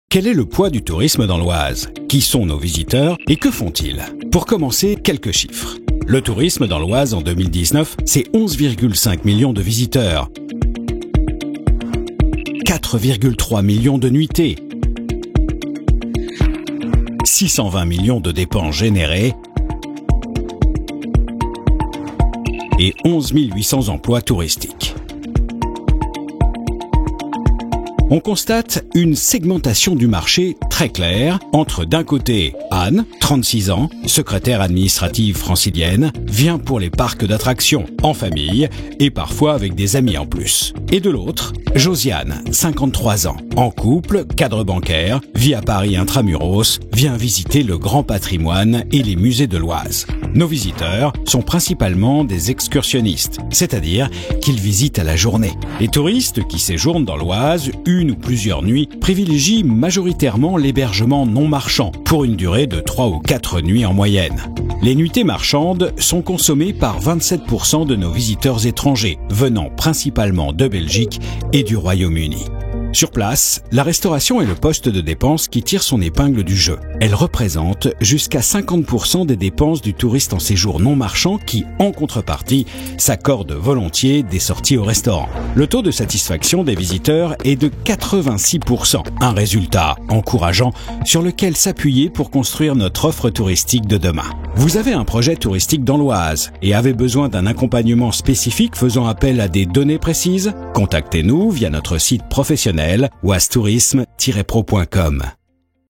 Quel est le poids du tourisme dans l'Oise? Qui sont nos visiteurs et que font-ils? Pour commencer, quelques chiffres. Le tourisme dans l'Oise en 2019, c'est 11,5 millions de visiteurs, 4,3 millions de nuitées, 620 millions de dépenses générées et 11 800 emplois touristiques. On constate une segmentation du marché très claire entre d'un côté Anne, 36 ans, secrétaire administrative francilienne, vient pour les parcs d'attractions en famille et parfois avec des amis en plus. Et de l'autre, Josiane, 53 ans, en couple, cadre bancaire, vit à Paris intramuros, vient visiter le grand patrimoine et les musées de l'Oise. Nos visiteurs sont principalement des excursionnistes, c'est-à-dire qu'ils visitent à la journée. Les touristes qui séjournent dans l'Oise une ou plusieurs nuits privilégient majoritairement l'hébergement non marchand pour une durée de 3 ou 4 nuits en moyenne. Les nuitées marchandes sont consommées par 27% de nos visiteurs étrangers, venant principalement de Belgique et du Royaume-Uni. Sur place, la restauration est le poste de dépense qui tire son épingle du jeu. Elle représente jusqu'à 50% des dépenses du touriste en séjour non marchand qui, en contrepartie, s'accorde volontiers des sorties au restaurant. Le taux de satisfaction des visiteurs est de 86%, un résultat encourageant sur lequel s'appuyer pour construire notre offre touristique de demain. Vous avez un projet touristique dans l'Oise et avez besoin d'un accompagnement spécifique faisant appel à des données précises? Contactez-nous via notre site professionnel oasetourisme-pro.com.